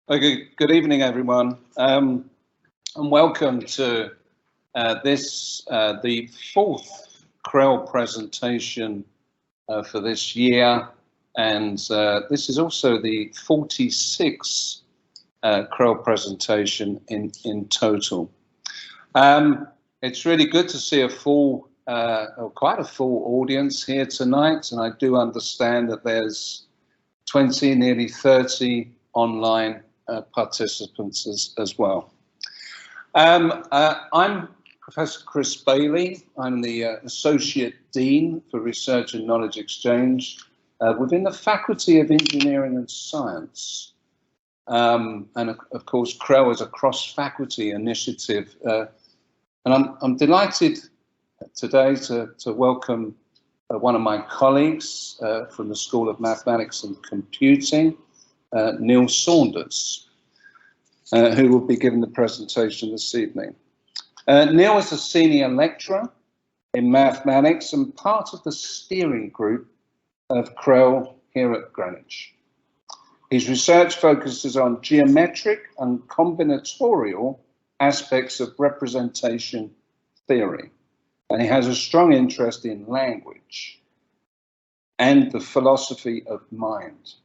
Okay, good evening, everyone, and welcome to the fourth CREL presentation for this year, and this is also the 46th CREL presentation in total. It's really good to see a full, quite a full audience here tonight, and I do understand that there's 20, nearly 30 online participants as well. I'm Professor Chris Bailey. I'm the Associate Dean for Research and Knowledge Exchange within the Faculty of Engineering and Science. And of course, CREL is a cross-faculty initiative. And I'm delighted today to welcome one of my colleagues from the School of Mathematics and Computing, Neil Saunders, who will be giving the presentation this evening. Neil is a senior lecturer in mathematics and part of the steering group of CREL here at Greenwich. His research focuses on geometric and combinatorial aspects of representation theory, and he has a strong interest in language and the philosophy of mind.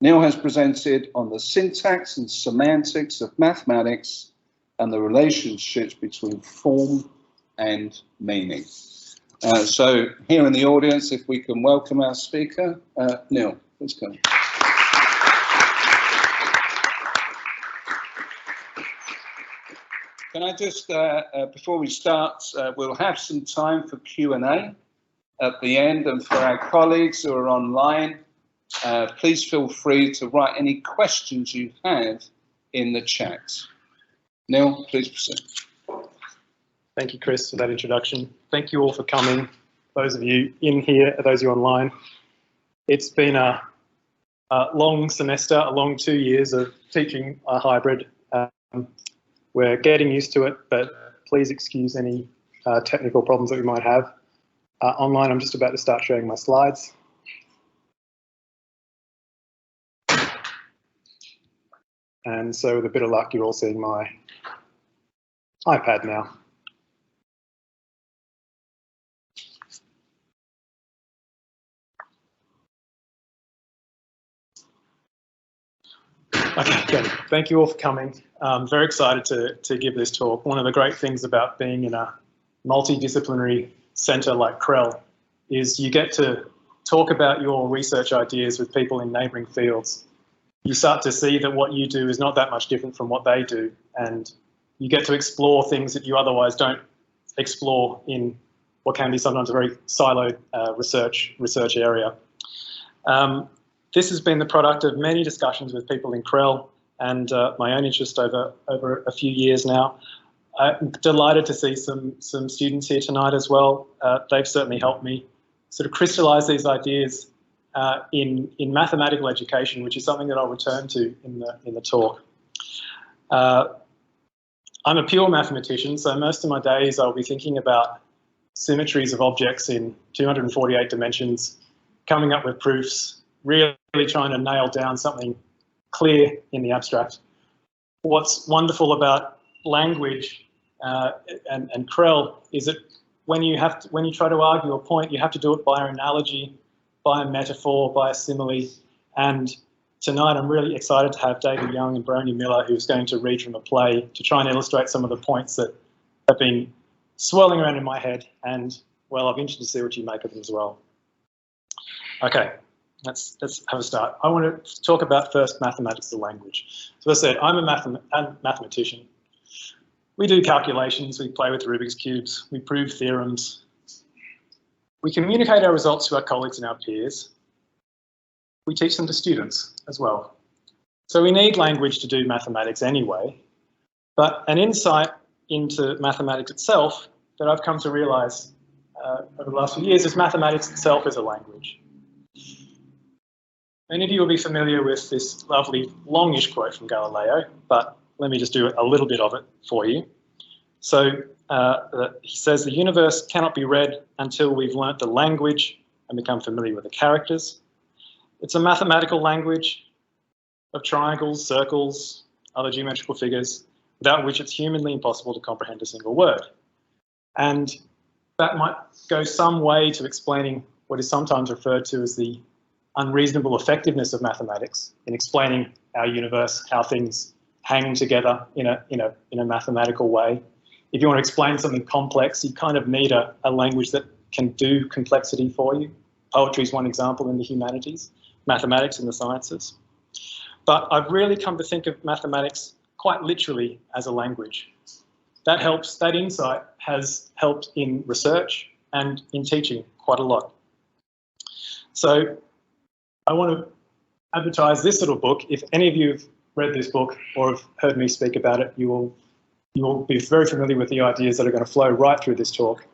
Neil has presented on the syntax and semantics of mathematics and the relationships between form and meaning. So here in the audience, if we can welcome our speaker, Neil, please come. Can I just, before we start, we'll have some time for Q&A at the end, and for our colleagues who are online, please feel free to write any questions you have in the chat. Neil, please proceed. Thank you, Chris, for that introduction. Thank you all for coming, those of you in here, those of you online. It's been a long semester, a long 2 years of teaching a hybrid. We're getting used to it, but please excuse any technical problems that we might have. Online, I'm just about to start showing my slides. And so with a bit of luck, you're all seeing my iPad now. Okay, good. Thank you all for coming. I'm very excited to give this talk. One of the great things about being in a multidisciplinary centre like CREL is you get to talk about your research ideas with people in neighbouring fields. You start to see that what you do is not that much different from what they do, and you get to explore things that you otherwise don't explore in what can be sometimes a very siloed research area. This has been the product of many discussions with people in CREL and my own interest over a few years now. I'm delighted to see some students here tonight as well. They've certainly helped me sort of crystallise these ideas in mathematical education, which is something that I'll return to in the talk. I'm a pure mathematician, so most of my days I'll be thinking about symmetries of objects in 248 dimensions, coming up with proofs, really trying to nail down something clear in the abstract. What's wonderful about language and CREL is that when you try to argue a point, you have to do it by analogy, by a metaphor, by a simile. And tonight I'm really excited to have David Young and Bryony Miller, who's going to read from a play to try and illustrate some of the points that have been swirling around in my head. And, well, I'll be interested to see what you make of them as well. Okay, let's have a start. I want to talk about first mathematics of language. So as I said, I'm a mathematician. We do calculations, we play with Rubik's cubes, we prove theorems. We communicate our results to our colleagues and our peers. We teach them to students as well. So we need language to do mathematics anyway, but an insight into mathematics itself that I've come to realise over the last few years is mathematics itself is a language. Many of you will be familiar with this lovely longish quote from Galileo, but let me just do a little bit of it for you. So he says, the universe cannot be read until we've learnt the language and become familiar with the characters. It's a mathematical language. of triangles, circles, other geometrical figures, without which it's humanly impossible to comprehend a single word. And that might go some way to explaining what is sometimes referred to as the unreasonable effectiveness of mathematics in explaining our universe, how things hang together in a mathematical way. If you want to explain something complex, you kind of need a language that can do complexity for you. Poetry is one example in the humanities, mathematics in the sciences. But I've really come to think of mathematics quite literally as a language. That helps, that insight has helped in research and in teaching quite a lot. So I want to advertise this little book. If any of you have read this book or have heard me speak about it, you will be very familiar with the ideas that are going to flow right through this talk.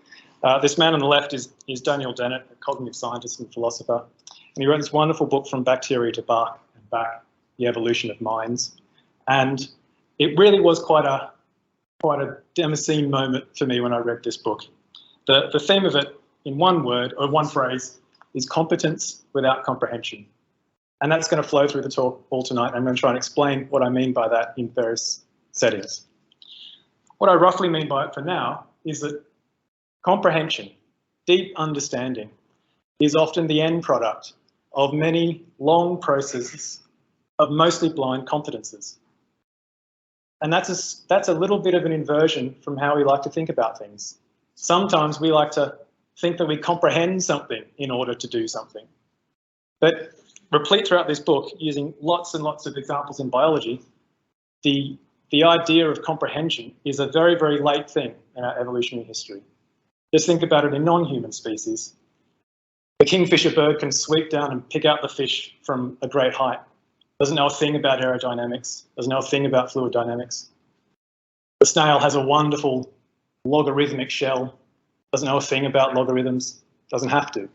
This man on the left is Daniel Dennett, a cognitive scientist and philosopher, and he wrote this wonderful book, From Bacteria to Bark and Back, The Evolution of Minds. And it really was quite a Damascene moment for me when I read this book. The theme of it, in one word or one phrase, is competence without comprehension. And that's going to flow through the talk all tonight. I'm going to try and explain what I mean by that in various settings. What I roughly mean by it for now is that comprehension, deep understanding, is often the end product of many long processes of mostly blind competences. And that's a little bit of an inversion from how we like to think about things. Sometimes we like to think that we comprehend something in order to do something. But replete throughout this book, using lots and lots of examples in biology, the idea of comprehension is a very, very late thing in our evolutionary history. Just think about it in non-human species. The kingfisher bird can swoop down and pick out the fish from a great height. Doesn't know a thing about aerodynamics, doesn't know a thing about fluid dynamics. The snail has a wonderful logarithmic shell, doesn't know a thing about logarithms, doesn't have to.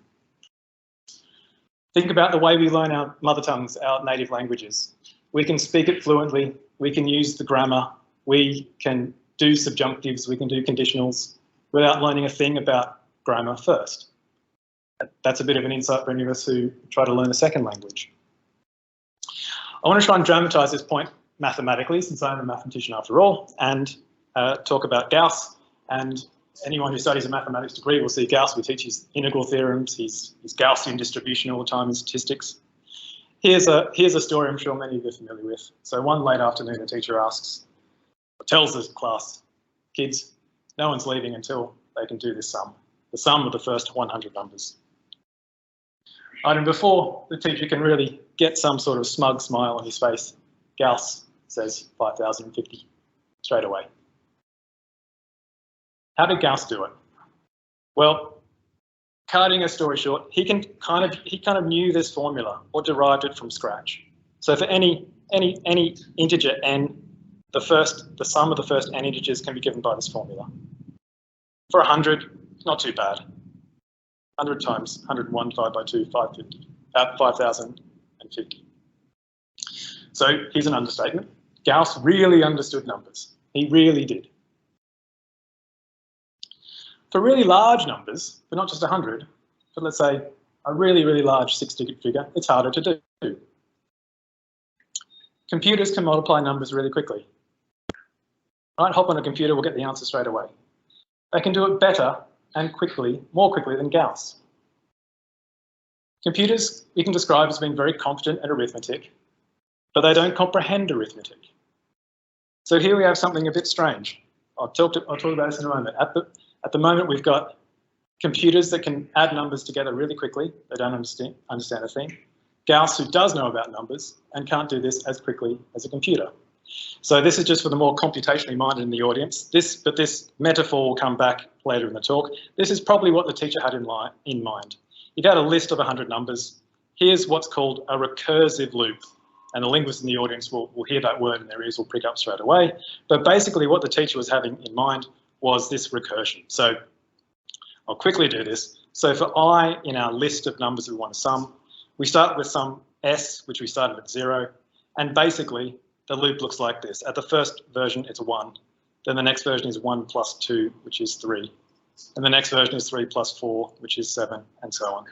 Think about the way we learn our mother tongues, our native languages. We can speak it fluently, we can use the grammar, we can do subjunctives, we can do conditionals without learning a thing about grammar first. That's a bit of an insight for any of us who try to learn a second language. I want to try and dramatise this point mathematically, since I'm a mathematician after all, and talk about Gauss. And anyone who studies a mathematics degree will see Gauss. We teach his integral theorems, his Gaussian distribution all the time in statistics. Here's a story I'm sure many of you are familiar with. So one late afternoon, a teacher tells the class, kids, no one's leaving until they can do this sum, the sum of the first 100 numbers. And before the teacher can really get some sort of smug smile on his face, Gauss says 5,050 straight away. How did Gauss do it? Well, cutting a story short, he kind of knew this formula or derived it from scratch. So for any integer n, the sum of the first n integers can be given by this formula. For 100, it's not too bad. 100 times 101 divided by 2, 5,050. So here's an understatement. Gauss really understood numbers. He really did. For really large numbers, but not just 100, but let's say a really, really large six-digit figure, it's harder to do. Computers can multiply numbers really quickly. Right, hop on a computer, we'll get the answer straight away. They can do it better and quickly, more quickly than Gauss. Computers we can describe as being very competent at arithmetic, but they don't comprehend arithmetic. So here we have something a bit strange. I'll talk about this in a moment. At the moment, we've got computers that can add numbers together really quickly. They don't understand a thing. Gauss, who does know about numbers and can't do this as quickly as a computer. So this is just for the more computationally minded in the audience. But this metaphor will come back later in the talk. This is probably what the teacher had in mind. You've got a list of 100 numbers. Here's what's called a recursive loop. And the linguists in the audience will hear that word and their ears will pick up straight away. But basically what the teacher was having in mind was this recursion. So I'll quickly do this. So for I in our list of numbers we want to sum, we start with some s, which we started at 0. And basically the loop looks like this. At the first version, it's 1. Then the next version is 1 plus 2, which is 3. And the next version is 3 plus 4, which is 7, and so on.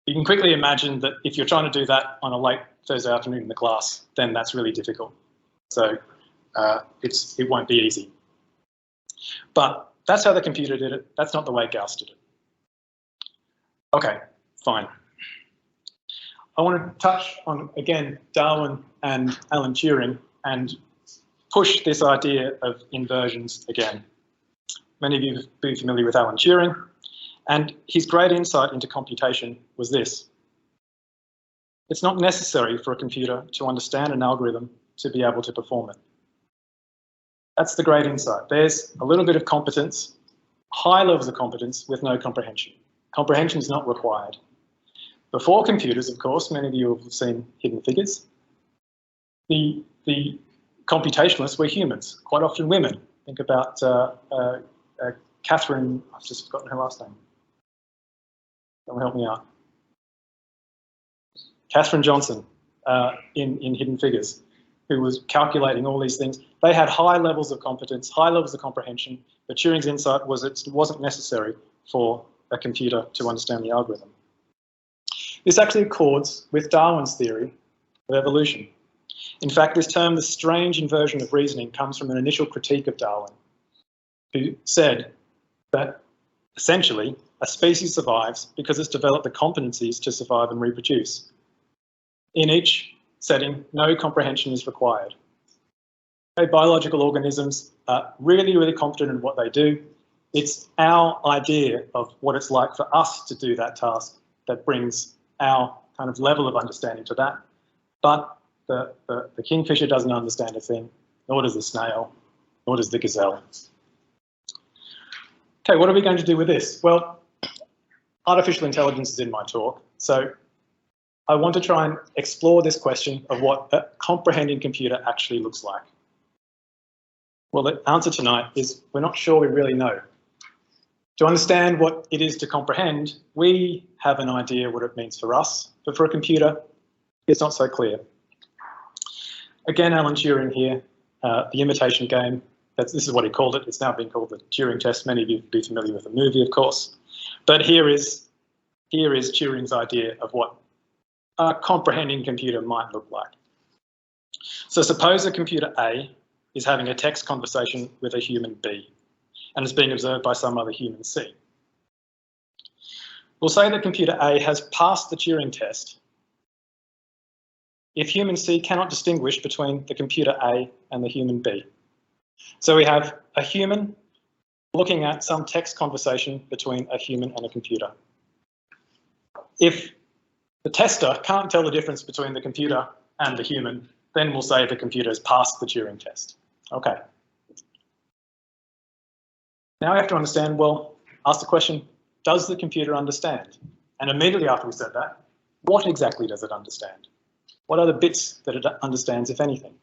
You can quickly imagine that if you're trying to do that on a late Thursday afternoon in the class, then that's really difficult. So it won't be easy. But that's how the computer did it. That's not the way Gauss did it. Okay, fine. I want to touch on, again, Darwin and Alan Turing and push this idea of inversions again. Many of you will be familiar with Alan Turing, and his great insight into computation was this. It's not necessary for a computer to understand an algorithm to be able to perform it. That's the great insight. There's a little bit of competence, high levels of competence with no comprehension. Comprehension is not required. Before computers, of course, many of you have seen Hidden Figures, the computationalists were humans, quite often women. Think about Catherine, I've just forgotten her last name. Someone help me out. Catherine Johnson in Hidden Figures, who was calculating all these things. They had high levels of competence, high levels of comprehension, but Turing's insight was it wasn't necessary for a computer to understand the algorithm. This actually accords with Darwin's theory of evolution. In fact, this term, the strange inversion of reasoning, comes from an initial critique of Darwin, who said that essentially a species survives because it's developed the competencies to survive and reproduce. In each setting, no comprehension is required. Okay, biological organisms are really, really competent in what they do. It's our idea of what it's like for us to do that task that brings our kind of level of understanding to that. But the kingfisher doesn't understand a thing, nor does the snail, nor does the gazelle. Okay, what are we going to do with this? Well, artificial intelligence is in my talk, so I want to try and explore this question of what a comprehending computer actually looks like. Well, the answer tonight is we're not sure we really know. To understand what it is to comprehend, we have an idea what it means for us, but for a computer, it's not so clear. Again, Alan Turing here, the imitation game, this is what he called it. It's now been called the Turing Test. Many of you will be familiar with the movie, of course. But here is Turing's idea of what a comprehending computer might look like. So suppose a computer A is having a text conversation with a human B, and is being observed by some other human C. We'll say that computer A has passed the Turing test if human C cannot distinguish between the computer A and the human B. So we have a human looking at some text conversation between a human and a computer. If the tester can't tell the difference between the computer and the human, then we'll say the computer has passed the Turing test. Okay. Now we have to understand, well, ask the question, does the computer understand? And immediately after we said that, what exactly does it understand? What are the bits that it understands, if anything?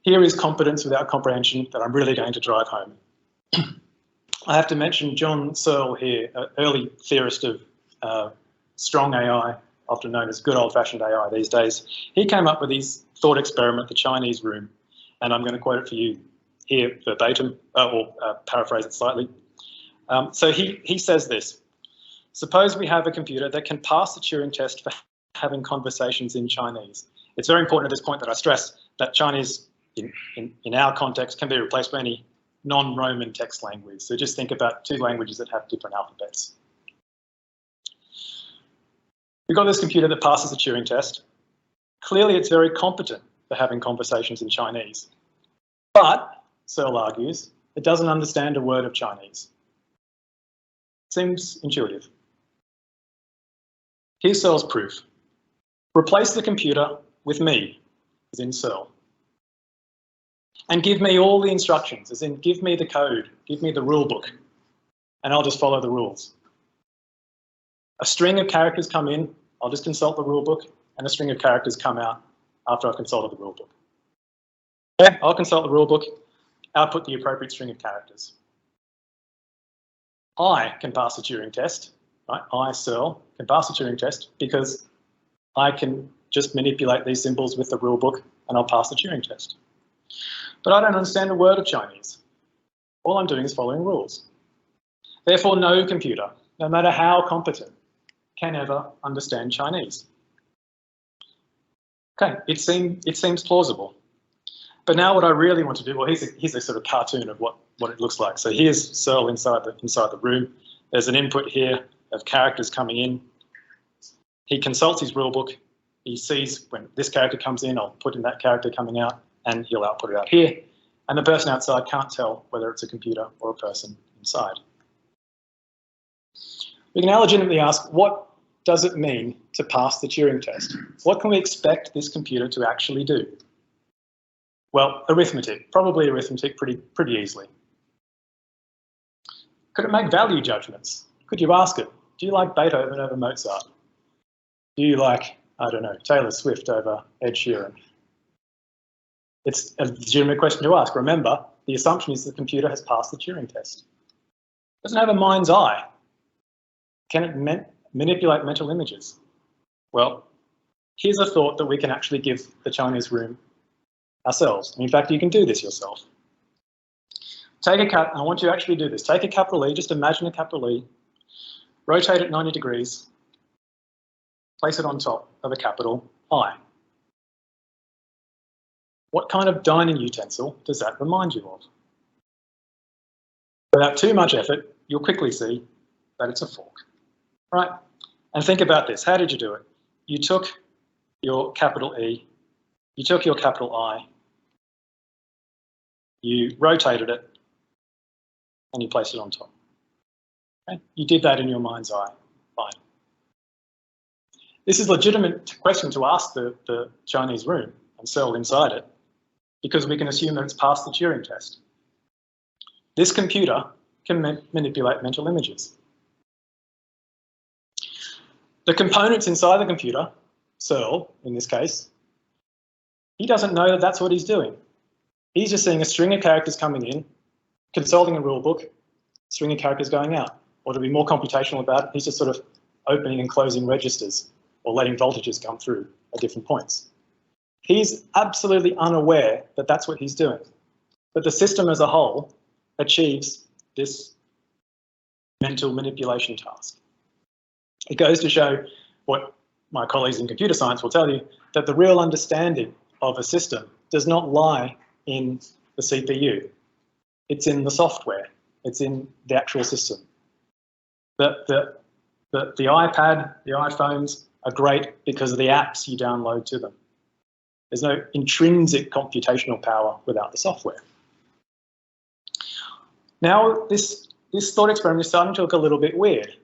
Here is competence without comprehension that I'm really going to drive home. I have to mention John Searle here, an early theorist of strong AI, often known as good old-fashioned AI these days. He came up with his thought experiment, the Chinese room, and I'm going to quote it for you here verbatim, or paraphrase it slightly. So he says this: suppose we have a computer that can pass the Turing test for having conversations in Chinese. It's very important at this point that I stress that Chinese, in our context, can be replaced by any non-Roman text language. So just think about two languages that have different alphabets. We've got this computer that passes the Turing test. Clearly, it's very competent for having conversations in Chinese. But, Searle argues, it doesn't understand a word of Chinese. Seems intuitive. Here's Searle's proof. Replace the computer with me, as in Searle. And give me all the instructions, as in give me the code, give me the rule book, and I'll just follow the rules. A string of characters come in, I'll just consult the rule book, and a string of characters come out after I've consulted the rule book. Okay, I'll consult the rule book, output the appropriate string of characters. I can pass the Turing test, right? I, Searle, can pass the Turing test because I can just manipulate these symbols with the rule book and I'll pass the Turing test. But I don't understand a word of Chinese. All I'm doing is following rules. Therefore, no computer no matter how competent, can ever understand Chinese. Okay, it seems plausible. But now what I really want to do, well, here's a sort of cartoon of what it looks like. So here's Searle inside the room. There's an input here of characters coming in. He consults his rule book. He sees when this character comes in, I'll put in that character coming out, and he'll output it out here. And the person outside can't tell whether it's a computer or a person inside. We can now legitimately ask, what does it mean to pass the Turing test? What can we expect this computer to actually do? Well, arithmetic, probably arithmetic pretty easily. Could it make value judgments? Could you ask it, do you like Beethoven over Mozart? Do you like, I don't know, Taylor Swift over Ed Sheeran? It's a legitimate question to ask. Remember, the assumption is the computer has passed the Turing test. It doesn't have a mind's eye. Can it manipulate mental images? Well, here's a thought that we can actually give the Chinese room ourselves. In fact, you can do this yourself. I want you to actually do this. Take a capital E, just imagine a capital E, rotate it 90 degrees, place it on top of a capital I. What kind of dining utensil does that remind you of? Without too much effort, you'll quickly see that it's a fork, right? And think about this. How did you do it? You took your capital E, you took your capital I, you rotated it, and you placed it on top. Okay? You did that in your mind's eye. Fine. This is a legitimate question to ask the Chinese room and Searle inside it, because we can assume that it's passed the Turing test. This computer can manipulate mental images. The components inside the computer, Searle in this case, he doesn't know that that's what he's doing. He's just seeing a string of characters coming in, consulting a rule book, string of characters going out. Or to be more computational about it, he's just sort of opening and closing registers or letting voltages come through at different points. He's absolutely unaware that that's what he's doing. But the system as a whole achieves this mental manipulation task. It goes to show what my colleagues in computer science will tell you, that the real understanding of a system does not lie in the CPU. It's in the software. It's in the actual system. The iPad, the iPhones are great because of the apps you download to them. There's no intrinsic computational power without the software. Now, this thought experiment is starting to look a little bit weird.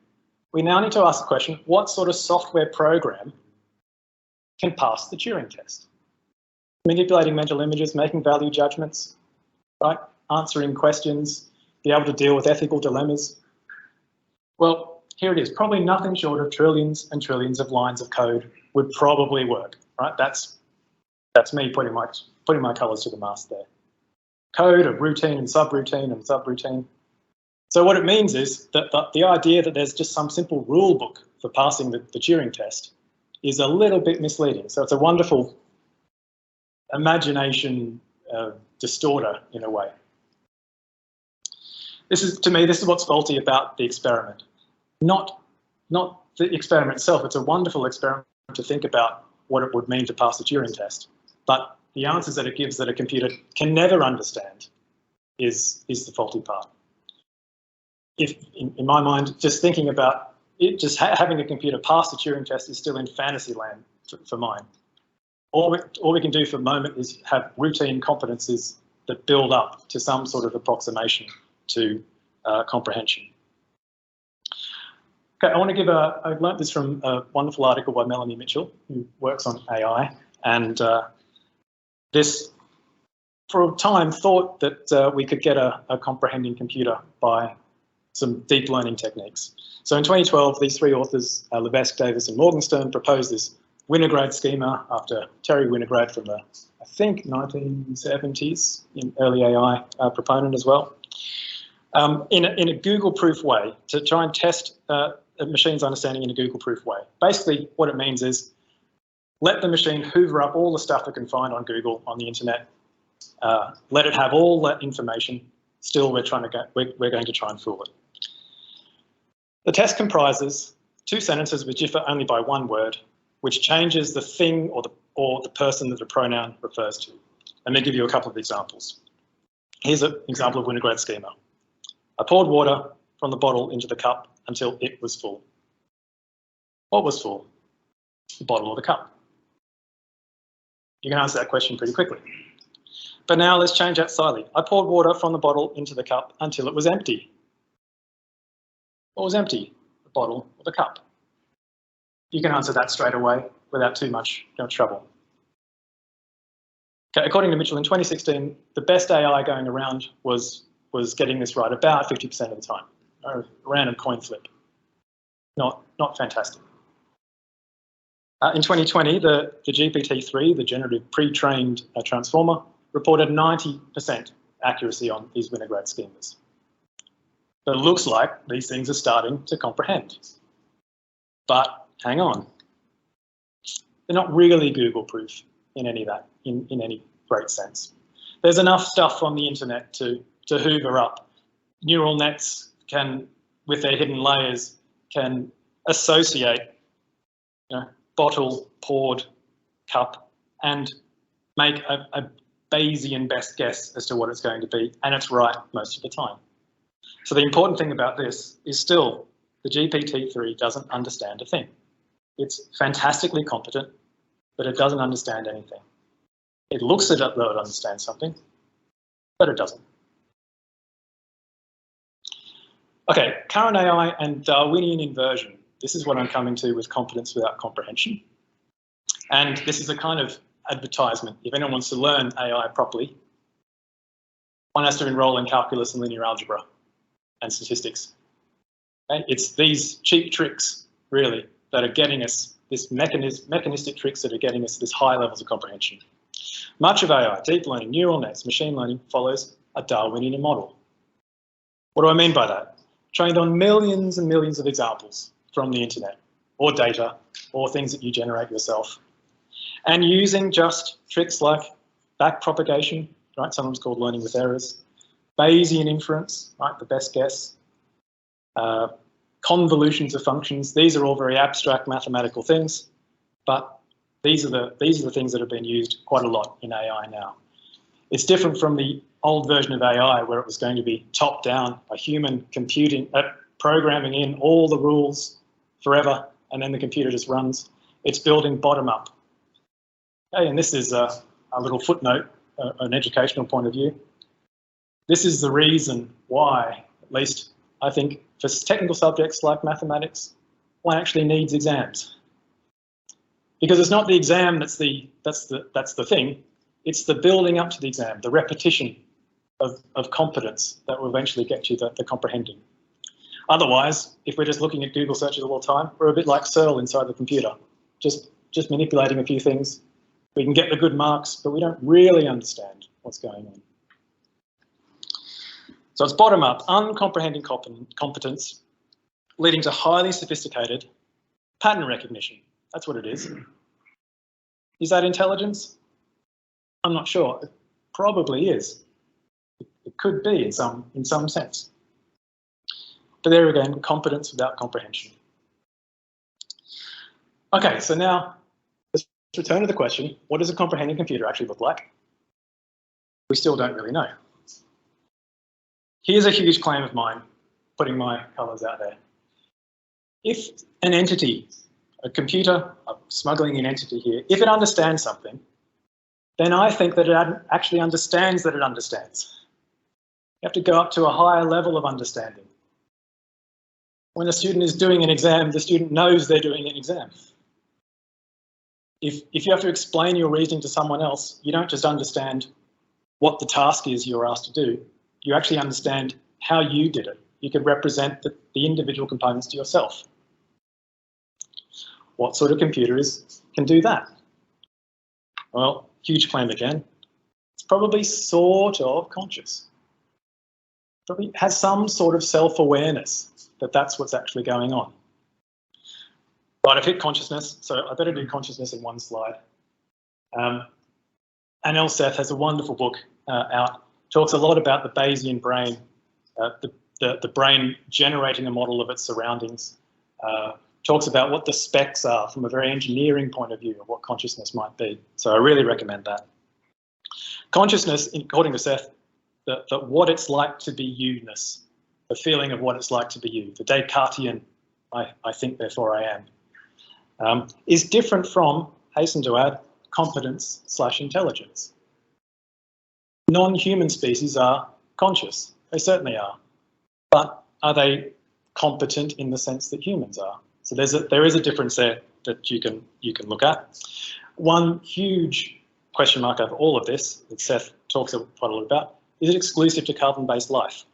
We now need to ask the question, what sort of software program can pass the Turing test? Manipulating mental images, making value judgments, right? Answering questions, be able to deal with ethical dilemmas. Well, here it is. Probably nothing short of trillions and trillions of lines of code would probably work, right? That's me putting my colours to the mast there. Code of routine and subroutine and subroutine. So what it means is that the idea that there's just some simple rule book for passing the Turing test is a little bit misleading. So it's a wonderful imagination distorter in a way. To me, this is what's faulty about the experiment. Not the experiment itself. It's a wonderful experiment to think about what it would mean to pass the Turing test. But the answers that it gives that a computer can never understand is the faulty part. If, in my mind, just thinking about it, just having a computer pass the Turing test is still in fantasy land for mine. All we can do for the moment is have routine competences that build up to some sort of approximation to comprehension. Okay, I want to give I learnt this from a wonderful article by Melanie Mitchell, who works on AI, and this, for a time, thought that we could get a comprehending computer by some deep learning techniques. So in 2012, these three authors, Levesque, Davis, and Morgenstern, proposed this Wintergrade schema after Terry Wintergrade from the, I think, 1970s, in early AI proponent as well, in a Google-proof way to try and test a machine's understanding in a Google-proof way. Basically, what it means is let the machine hoover up all the stuff it can find on Google, on the internet, let it have all that information. Still, we're going to try and fool it. The test comprises 2 sentences which differ only by 1 word, which changes the thing or the person that the pronoun refers to. Let me give you a couple of examples. Here's an example of Wintergrade Schema. I poured water from the bottle into the cup until it was full. What was full? The bottle or the cup? You can answer that question pretty quickly. But now let's change that slightly. I poured water from the bottle into the cup until it was empty. What was empty? The bottle or the cup? You can answer that straight away without too much trouble. Okay, according to Mitchell in 2016, the best AI going around was getting this right about 50% of the time. A random coin flip. Not fantastic. In 2020, the GPT-3, the generative pre-trained transformer, reported 90% accuracy on these Wintergrade schemas. But it looks like these things are starting to comprehend. But hang on. They're not really Google-proof in any great sense. There's enough stuff on the internet to hoover up. Neural nets can, with their hidden layers, can associate bottle, poured, cup, and make a Bayesian best guess as to what it's going to be, and it's right most of the time. So the important thing about this is still the GPT-3 doesn't understand a thing. It's fantastically competent, but it doesn't understand anything. It looks as though it understands something, but it doesn't. Okay, current AI and Darwinian inversion. This is what I'm coming to with competence without comprehension. And this is a kind of advertisement. If anyone wants to learn AI properly, one has to enroll in calculus and linear algebra and statistics. Okay? It's these cheap tricks, really, that are getting us, this mechanistic tricks that are getting us this high levels of comprehension. Much of AI, deep learning, neural nets, machine learning, follows a Darwinian model. What do I mean by that? Trained on millions and millions of examples from the internet, or data, or things that you generate yourself. And using just tricks like backpropagation, right, sometimes called learning with errors, Bayesian inference, right, the best guess, convolutions of functions. These are all very abstract mathematical things, but these are the things that have been used quite a lot in AI now. It's different from the old version of AI where it was going to be top down, a human programming in all the rules forever, and then the computer just runs. It's building bottom up. Okay, and this is a little footnote, an educational point of view. This is the reason why, at least I think, for technical subjects like mathematics, one actually needs exams. Because it's not the exam that's the thing, it's the building up to the exam, the repetition of competence that will eventually get you the comprehending. Otherwise, if we're just looking at Google searches all the time, we're a bit like Searle inside the computer, just manipulating a few things. We can get the good marks, but we don't really understand what's going on. So it's bottom up, uncomprehending competence, leading to highly sophisticated pattern recognition. That's what it is. Is that intelligence? I'm not sure. It probably is. It could be in some sense. But there again, competence without comprehension. Okay, so now let's return to the question, what does a comprehending computer actually look like? We still don't really know. Here's a huge claim of mine, putting my colours out there. If an entity, a computer, I'm smuggling an entity here, if it understands something, then I think that it actually understands that it understands. You have to go up to a higher level of understanding. When a student is doing an exam, the student knows they're doing an exam. If you have to explain your reasoning to someone else, you don't just understand what the task is you're asked to do, you actually understand how you did it. You can represent the individual components to yourself. What sort of computer can do that? Well, huge claim again. It's probably sort of conscious. Probably has some sort of self-awareness that that's what's actually going on. But I've hit consciousness, so I better do consciousness in one slide. And Searle and Seth has a wonderful book out, talks a lot about the Bayesian brain, the the brain generating a model of its surroundings, talks about what the specs are from a very engineering point of view of what consciousness might be. So I really recommend that. Consciousness, according to Seth, that what it's like to be you-ness, the feeling of what it's like to be you, the Descartesian, I think, therefore I am, is different from, hasten to add, competence/intelligence. Non-human species are conscious, they certainly are, but are they competent in the sense that humans are? So there is a difference there that you can look at. One huge question mark over all of this that Seth talks quite a lot about, is it exclusive to carbon-based life?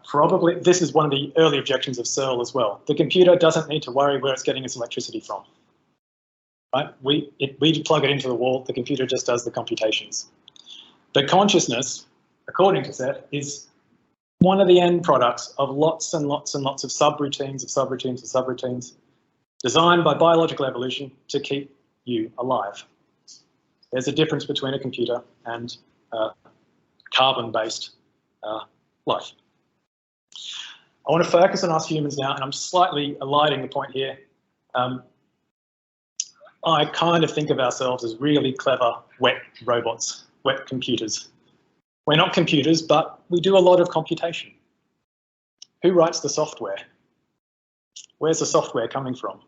Probably, this is one of the early objections of Searle as well. The computer doesn't need to worry where it's getting its electricity from. Right? We plug it into the wall, the computer just does the computations. But consciousness, according to Seth, is one of the end products of lots and lots and lots of subroutines of subroutines of subroutines designed by biological evolution to keep you alive. There's a difference between a computer and carbon-based life. I want to focus on us humans now, and I'm slightly eliding the point here. I kind of think of ourselves as really clever, wet robots, wet computers. We're not computers, but we do a lot of computation. Who writes the software? Where's the software coming from?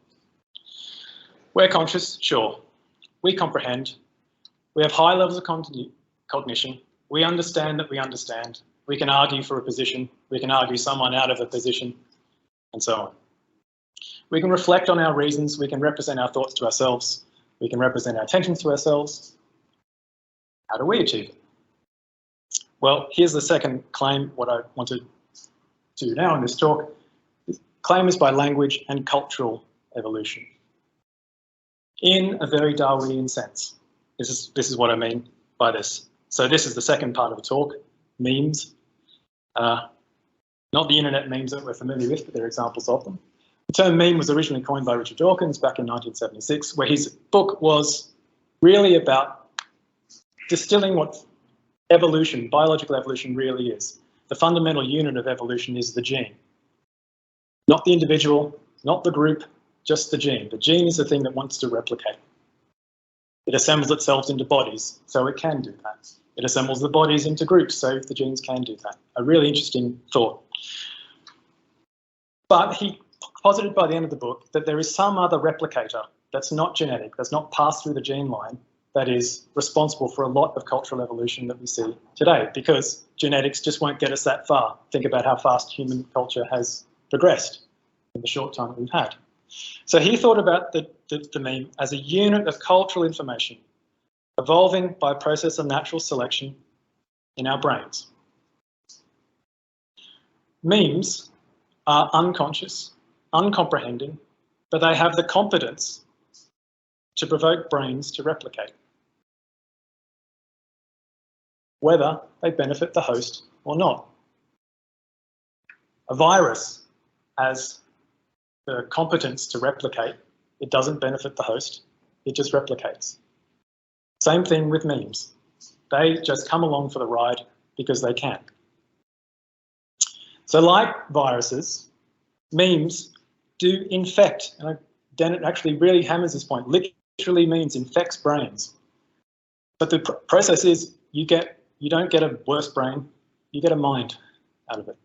We're conscious, sure. We comprehend. We have high levels of cognition. We understand that we understand. We can argue for a position. We can argue someone out of a position, and so on. We can reflect on our reasons. We can represent our thoughts to ourselves. We can represent our intentions to ourselves. How do we achieve it? Well, here's the second claim, what I want to do now in this talk. The claim is by language and cultural evolution. In a very Darwinian sense. This is what I mean by this. So this is the second part of the talk, memes. Not the internet memes that we're familiar with, but there are examples of them. The term meme was originally coined by Richard Dawkins back in 1976, where his book was really about distilling what evolution, biological evolution really is. The fundamental unit of evolution is the gene. Not the individual, not the group, just the gene. The gene is the thing that wants to replicate. It assembles itself into bodies, so it can do that. It assembles the bodies into groups, so the genes can do that. A really interesting thought. But he posited by the end of the book that there is some other replicator that's not genetic, that's not passed through the gene line, that is responsible for a lot of cultural evolution that we see today, because genetics just won't get us that far. Think about how fast human culture has progressed in the short time that we've had. So he thought about the meme as a unit of cultural information evolving by a process of natural selection in our brains. Memes are unconscious, uncomprehending, but they have the competence to provoke brains to replicate, whether they benefit the host or not. A virus has the competence to replicate. It doesn't benefit the host, it just replicates. Same thing with memes. They just come along for the ride because they can. So like viruses, memes do infect. And Dennett actually really hammers this point. Literally means infects brains. But the process is you don't get a worse brain, you get a mind out of it.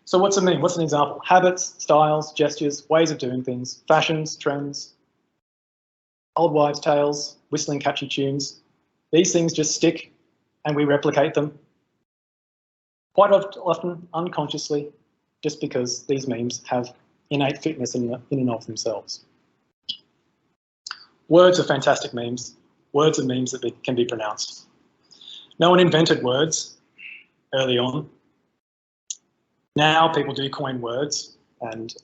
So what's a meme? What's an example? Habits, styles, gestures, ways of doing things, fashions, trends, old wives' tales, whistling catchy tunes. These things just stick and we replicate them quite often unconsciously, just because these memes have innate fitness in and of themselves. Words are fantastic memes. Words are memes that can be pronounced. No one invented words early on. Now people do coin words and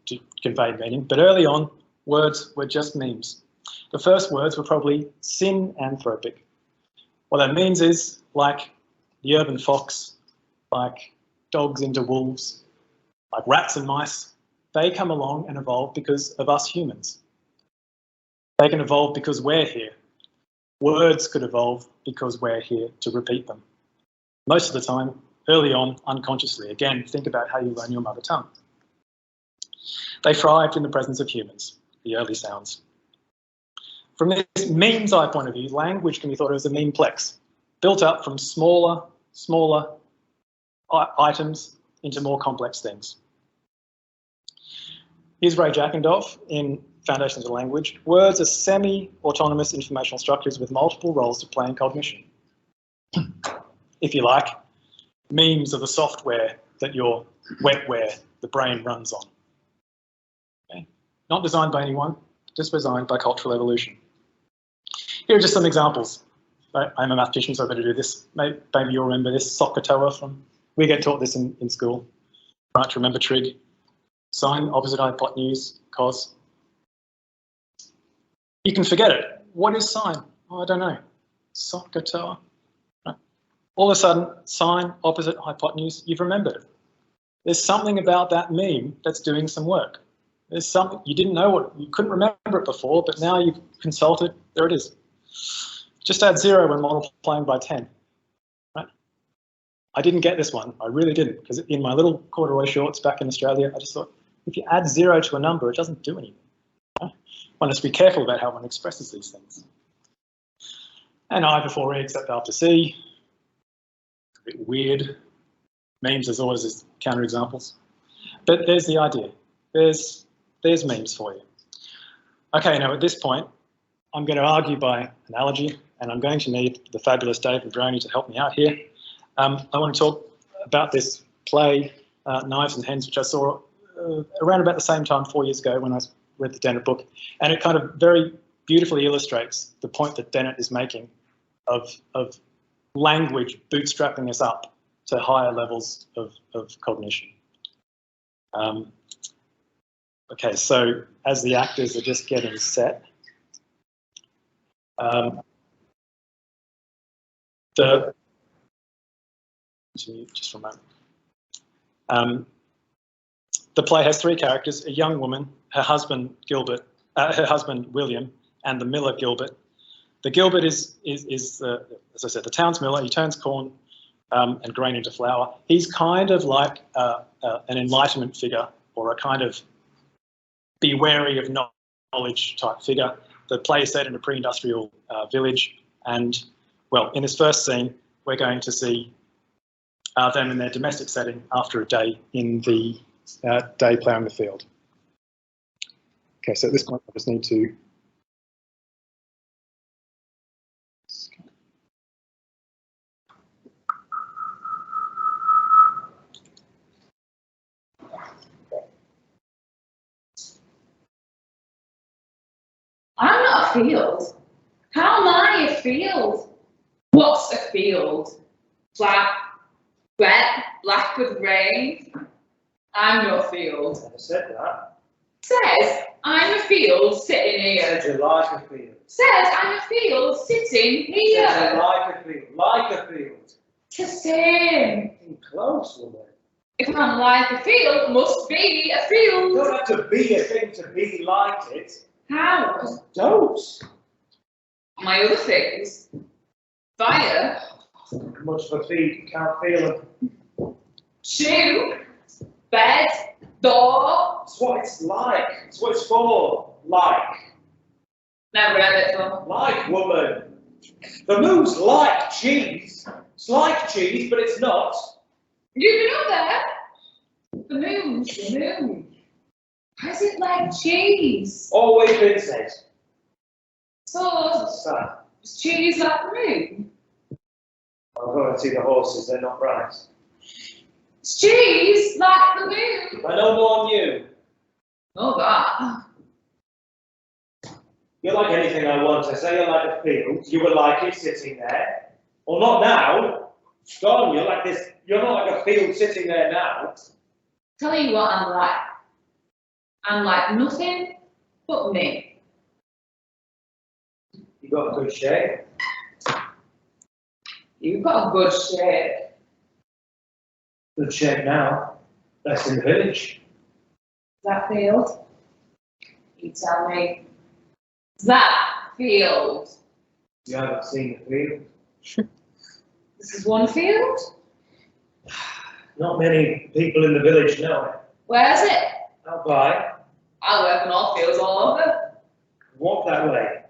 to convey meaning, but early on, words were just memes. The first words were probably synanthropic. What that means is, like the urban fox, like dogs into wolves, like rats and mice, they come along and evolve because of us humans. They can evolve because we're here. Words could evolve because we're here to repeat them. most of the time, early on, unconsciously. Again, think about how you learn your mother tongue. They thrived in the presence of humans, the early sounds. From this meme's eye point of view, language can be thought of as a memeplex, built up from smaller items into more complex things. Here's Ray Jackendorf in Foundations of Language. Words are semi-autonomous informational structures with multiple roles to play in cognition. If you like, memes are the software that your wetware, the brain, runs on. Okay. Not designed by anyone, just designed by cultural evolution. Here are just some examples. I'm a mathematician, so I better do this. Maybe you'll remember this, Sokotoa from, we get taught this in school. Right, to remember trig. Sine, opposite hypotenuse, cos. You can forget it. What is sine? Oh, I don't know. Sokotoa. Right. All of a sudden, sine, opposite hypotenuse, you've remembered it. There's something about that meme that's doing some work. There's something, you didn't know what, you couldn't remember it before, but now you've consulted, there it is. Just add 0 when multiplying by 10. Right? I didn't get this one, I really didn't, because in my little corduroy shorts back in Australia, I just thought, if you add 0 to a number, it doesn't do anything. Right? One has to be careful about how one expresses these things. And I before E except after C. A bit weird. Memes, as always, is counterexamples. But there's the idea. There's memes for you. Okay, now at this point, I'm going to argue by analogy, and I'm going to need the fabulous David Bryony to help me out here. I want to talk about this play, Knives and Hens, which I saw around about the same time 4 years ago when I read the Dennett book, and it kind of very beautifully illustrates the point that Dennett is making of language bootstrapping us up to higher levels of cognition. Okay, so as the actors are just getting set, just for a moment. The play has 3 characters: a young woman, her husband Gilbert, her husband William, and the miller Gilbert. The Gilbert is as I said, the town's miller. He turns corn and grain into flour. He's kind of like an enlightenment figure, or a kind of be wary of knowledge type figure. The play is set in a pre-industrial village, and well, in this first scene, we're going to see them in their domestic setting after a day in the day ploughing the field. Okay, so at this point, I just need to. I'm not a field. How am I a field? What's a field? Flat, wet, black with rain. I'm no field. Never said that. Says I'm a field sitting here. Said you like a field. Says I'm a field sitting here. Said you like a field. Like a field. It's the same. Close, woman. If I'm like a field, must be a You field. don't have to be a thing to be like it. How? Just don't. My other things. Fire. Much for feet, you can't feel them. Shoe. Bed. Door. It's what it's like. It's what it's for. Like. Never heard it before. Like, woman. The moon's like cheese. It's like cheese, but it's not. You've been up there. The moon's the moon. How's it like cheese? Always been said. So, Sad. is cheese like the moon? I'm going to see the horses, they're not right. Is cheese like the moon? I know more than you. Oh, that. You're like anything I want. I say you're like a field. You were like it sitting there. Well, not now. It's gone. You're like this. You're not like a field sitting there now. Tell you what I'm like. I'm like nothing but me. You got a good shape. You've got a good shape. Good shape now. That's in the village. Is that field? You tell me. Is that field? You haven't seen the field. This is one field? Not many people in the village know it. Where's it? Out by. I work on all fields all over. Walk that way.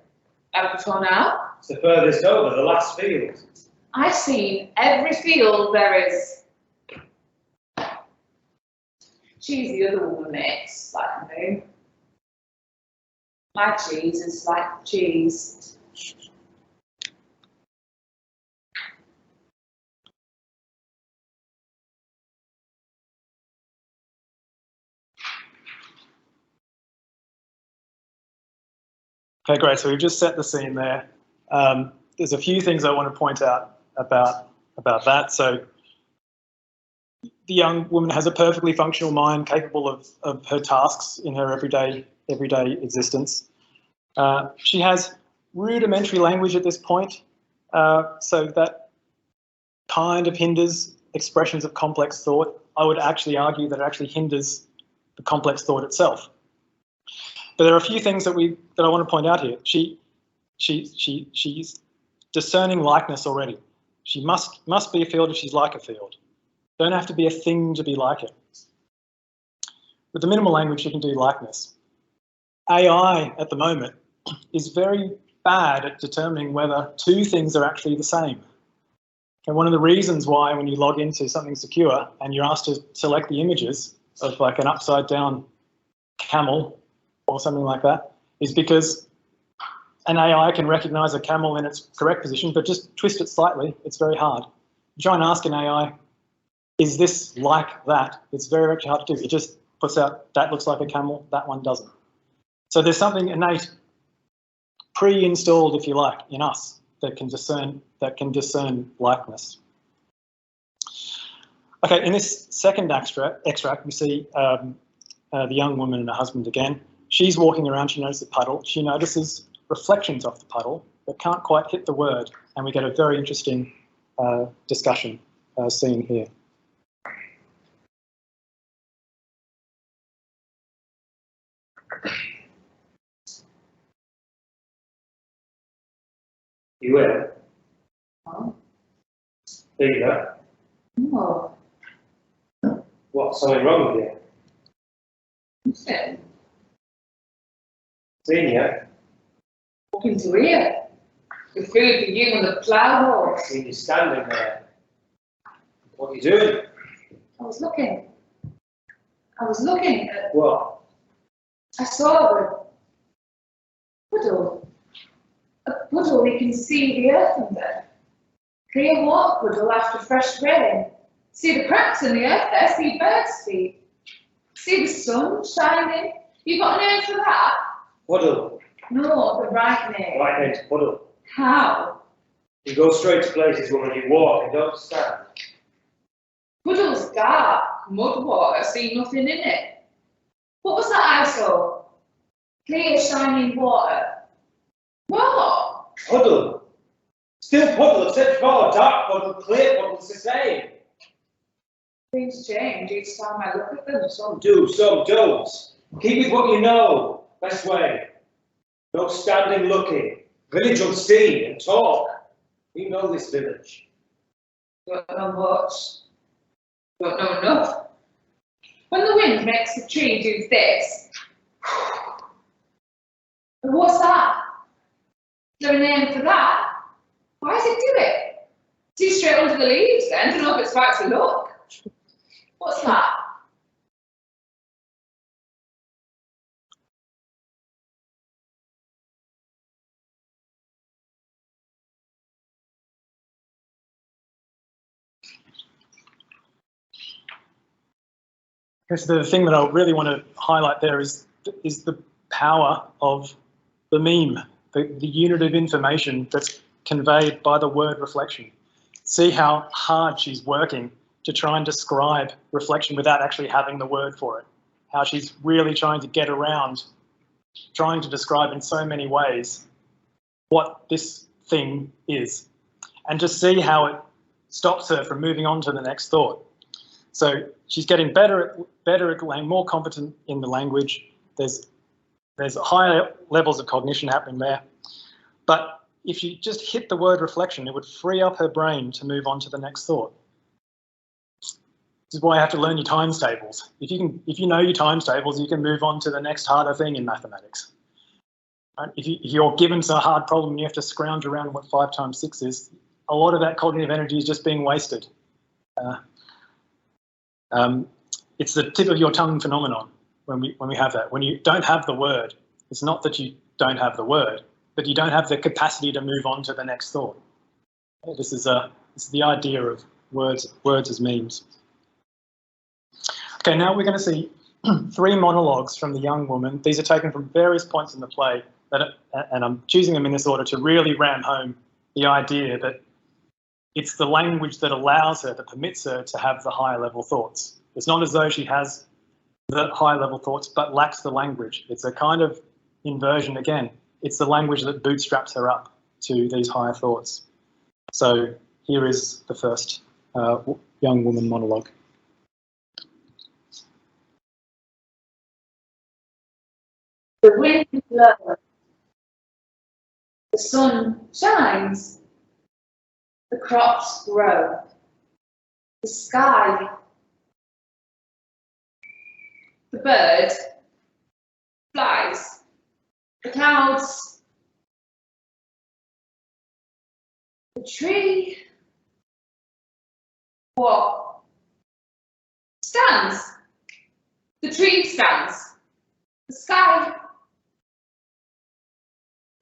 Out before now. It's the furthest over, the last field. I've seen every field there is. She's the other woman makes, like me. My cheese is like cheese. Okay, great. So we've just set the scene there. There's a few things I want to point out about that. So the young woman has a perfectly functional mind, capable of her tasks in her everyday existence. She has rudimentary language at this point, so that kind of hinders expressions of complex thought. I would actually argue that it actually hinders the complex thought itself. But there are a few things that I want to point out here. She's discerning likeness already. She must be a field if she's like a field. Don't have to be a thing to be like it. With the minimal language, you can do likeness. AI at the moment is very bad at determining whether two things are actually the same. And one of the reasons why when you log into something secure and you're asked to select the images of like an upside down camel or something like that is because an AI can recognize a camel in its correct position, but just twist it slightly. It's very hard. You try and ask an AI, is this like that? It's very, very hard to do. It just puts out, that looks like a camel, that one doesn't. So there's something innate, pre-installed, if you like, in us that can discern likeness. Okay, in this second extract we see the young woman and her husband again. She's walking around, she notices the puddle. She notices reflections of the puddle but can't quite hit the word, and we get a very interesting discussion scene here. You will? Oh. There you go. No. What's something wrong with you? Nothing. Seen you? Walking to here. The food for you and the plough horse. Seen you standing there. What are you doing? I was looking at. What? I saw the puddle. A puddle you can see the earth under. Clear water puddle after fresh rain. See the cracks in the earth there, see birds' feet. See the sun shining. You got a name for that? Puddle. No, the right name. Right name's puddle. How? You go straight to places when you walk and don't stand. Puddle's dark, mud water, see nothing in it. What was that I saw? Clear shining water. What? Puddle. Still puddle, except for dark puddle, clear puddle's the same. Things change each time I look at them. Some do, some don't. Keep with what you know. Best way. No standing looking. Village on steam and talk. You know this village. Don't know much. Don't know enough. When the wind makes the tree do this. What's that? Is there a name for that? Why does it do it? See straight under the leaves then to know if it's right to look. What's that? Because the thing that I really want to highlight there is the power of the meme, the unit of information that's conveyed by the word reflection. See how hard she's working to try and describe reflection without actually having the word for it. How she's really trying to get around, trying to describe in so many ways what this thing is. And just see how it stops her from moving on to the next thought. So she's getting better at more competent in the language. There's higher levels of cognition happening there. But if you just hit the word reflection, it would free up her brain to move on to the next thought. This is why you have to learn your times tables. If you know your times tables, you can move on to the next harder thing in mathematics. Right? If you're given a hard problem and you have to scrounge around what 5 times 6 is, a lot of that cognitive energy is just being wasted. It's the tip of your tongue phenomenon when we have that. When you don't have the word, it's not that you don't have the word, but you don't have the capacity to move on to the next thought. This is the idea of words as memes. Okay, now we're going to see 3 monologues from the young woman. These are taken from various points in the play, and I'm choosing them in this order to really ram home the idea that it's the language that allows her, that permits her to have the higher level thoughts. It's not as though she has the high level thoughts but lacks the language. It's a kind of inversion again. It's the language that bootstraps her up to these higher thoughts. So here is the first young woman monologue. The wind blows. The sun shines. The crops grow. The sky. The bird flies. The clouds. The tree. What? Stands. The tree stands. The sky.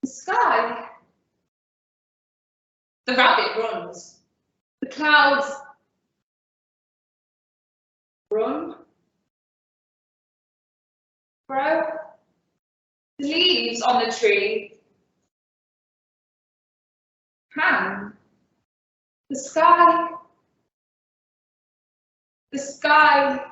The sky. The rabbit runs. The clouds run. Grow. The leaves on the tree hang. The sky. The sky.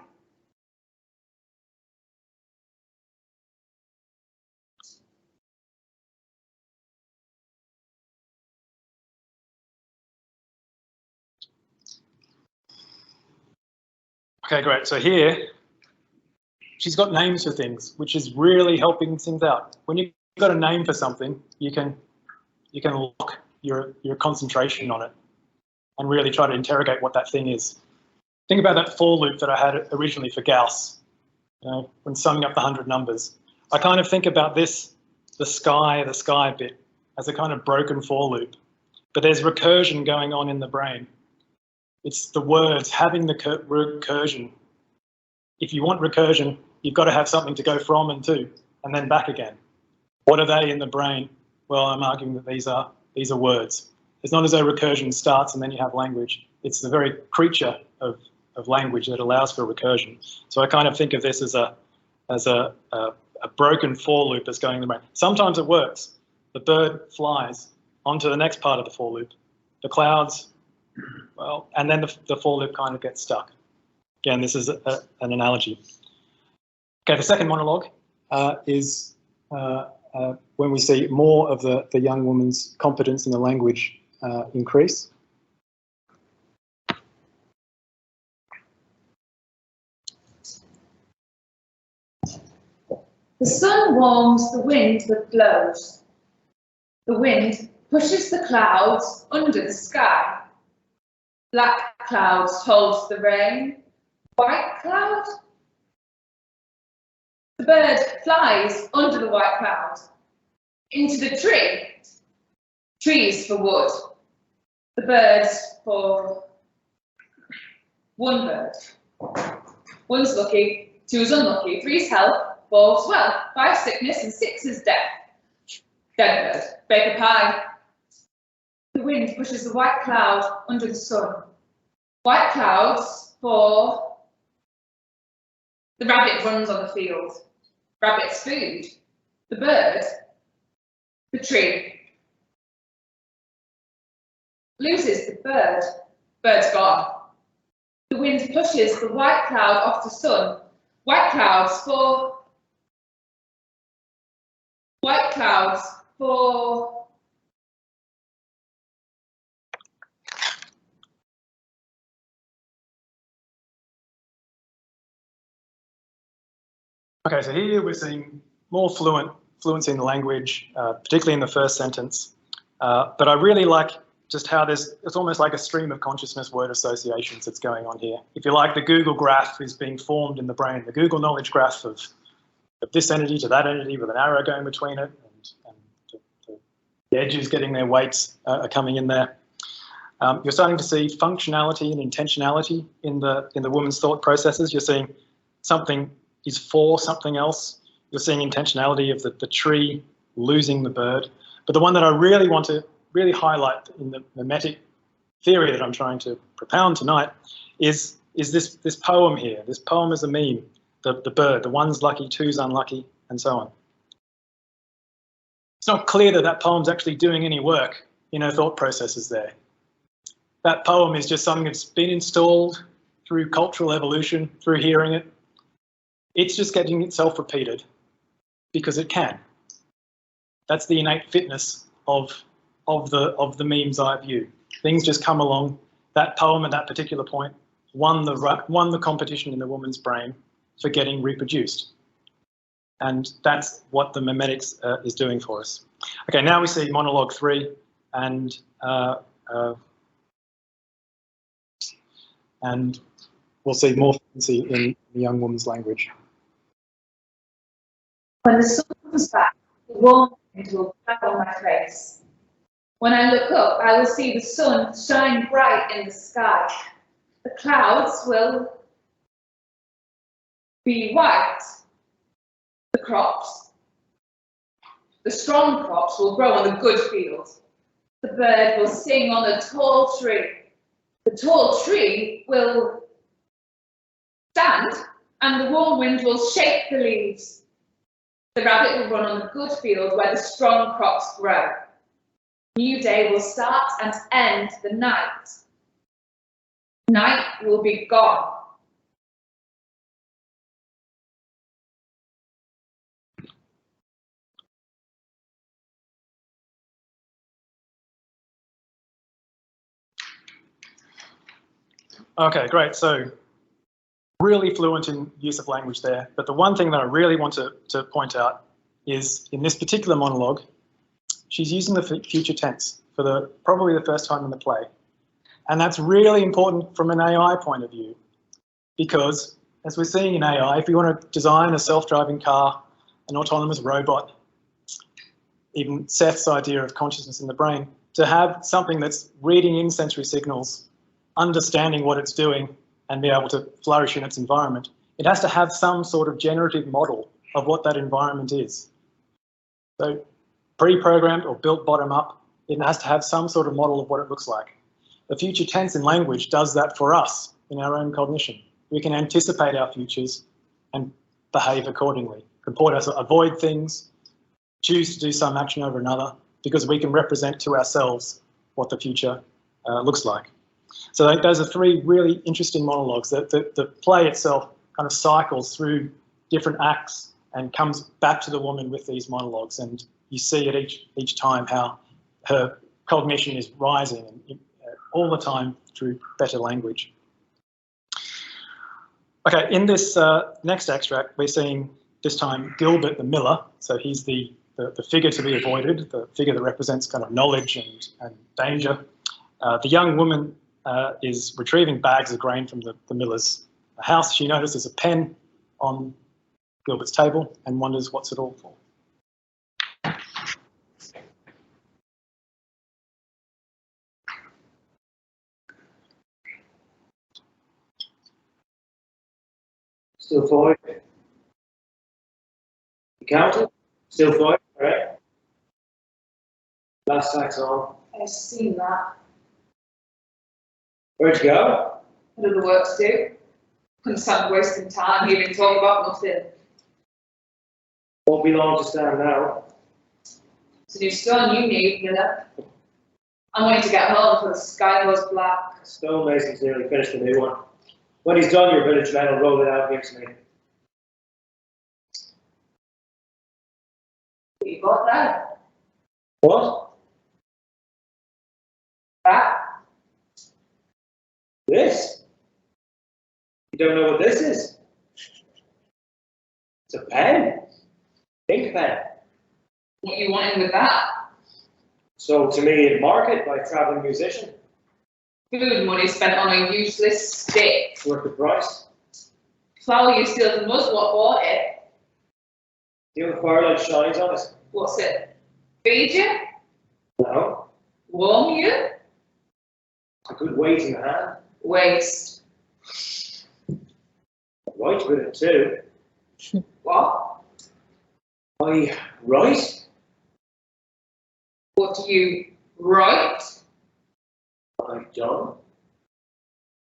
Okay, great. So here, she's got names for things, which is really helping things out. When you've got a name for something, you can lock your concentration on it and really try to interrogate what that thing is. Think about that for loop that I had originally for Gauss, when summing up the 100 numbers. I kind of think about this, the sky bit, as a kind of broken for loop. But there's recursion going on in the brain. It's the words, having the recursion. If you want recursion, you've got to have something to go from and to, and then back again. What are they in the brain? Well, I'm arguing that these are words. It's not as though recursion starts and then you have language. It's the very creature of language that allows for recursion. So I kind of think of this as a broken for loop that's going in the brain. Sometimes it works. The bird flies onto the next part of the for loop. The clouds, well, and then the for loop kind of gets stuck. Again, this is an analogy. Okay, the second monologue is when we see more of the young woman's competence in the language increase. The sun warms the wind that blows. The wind pushes the clouds under the sky. Black clouds hold the rain. White cloud. The bird flies under the white cloud. Into the tree. Trees for wood. The birds for one bird. One's lucky, two's unlucky, three's health, four's well, 5's sickness, and 6 is death. Dead bird, bake a pie. The wind pushes the white cloud under the sun. White clouds for the rabbit runs on the field. Rabbit's food. The bird. The tree. Loses the bird. Bird's gone. The wind pushes the white cloud off the sun. White clouds for. White clouds for. Okay, so here we're seeing more fluency in the language, particularly in the first sentence. But I really like just how it's almost like a stream of consciousness word associations that's going on here. If you like, the Google graph is being formed in the brain, the Google knowledge graph of this entity to that entity with an arrow going between it, and the edges getting their weights are coming in there. You're starting to see functionality and intentionality in the woman's thought processes. You're seeing something is for something else. You're seeing intentionality of the tree losing the bird. But the one that I really want to highlight in the memetic theory that I'm trying to propound tonight is this poem here. This poem is a meme. The bird, the one's lucky, two's unlucky, and so on. It's not clear that poem's actually doing any work in her thought processes there. That poem is just something that's been installed through cultural evolution, through hearing it. It's just getting itself repeated because it can. That's the innate fitness of the meme's eye view. Things just come along. That poem at that particular point won the competition in the woman's brain for getting reproduced. And that's what the memetics is doing for us. Okay, now we see monologue 3 and we'll see more fluency in the young woman's language. When the sun comes back, the warm wind will blow on my face. When I look up, I will see the sun shine bright in the sky. The clouds will be white. The strong crops will grow on the good fields. The bird will sing on the tall tree. The tall tree will stand, and the warm wind will shake the leaves. The rabbit will run on the good field where the strong crops grow. New day will start and end the night. Night will be gone. Okay, great. So really fluent in use of language there. But the one thing that I really want to point out is in this particular monologue, she's using the future tense for probably the first time in the play. And that's really important from an AI point of view, because as we're seeing in AI, if you want to design a self-driving car, an autonomous robot, even Seth's idea of consciousness in the brain, to have something that's reading in sensory signals, understanding what it's doing, and be able to flourish in its environment, it has to have some sort of generative model of what that environment is. So pre-programmed or built bottom up, it has to have some sort of model of what it looks like. The future tense in language does that for us in our own cognition. We can anticipate our futures and behave accordingly, comport us, avoid things, choose to do some action over another, because we can represent to ourselves what the future looks like. So those are 3 really interesting monologues. The play itself kind of cycles through different acts and comes back to the woman with these monologues, and you see at each time how her cognition is rising and all the time through better language. Okay, in this next extract, we're seeing this time Gilbert the Miller. So he's the figure to be avoided, the figure that represents kind of knowledge and danger. The young woman is retrieving bags of grain from the miller's house. She notices a pen on Gilbert's table and wonders what's it all for. Still 5. You counted? Still 5, correct? Last sack's on. I've seen that. Where'd you go? What other work to do? Couldn't stand wasting time hearing talk about nothing. Won't be long to stand now. It's a new stone you need, Miller. I'm waiting to get home before the sky goes black. Stonemason's nearly finished the new one. When he's done, your village man will roll it out next to me. What you got there? What? That? This? You don't know what this is? It's a pen. Ink pen. What you wanting with that? So to me, in market by a travelling musician. Food money spent on a useless stick. Worth the price. Flower you steal from us, what bought it? Do you have a firelight shines on it? What's it? Feed you? No. Warm you? A good weight in the hand. Waste. Right with it too. What? I write. What do you write? I've done.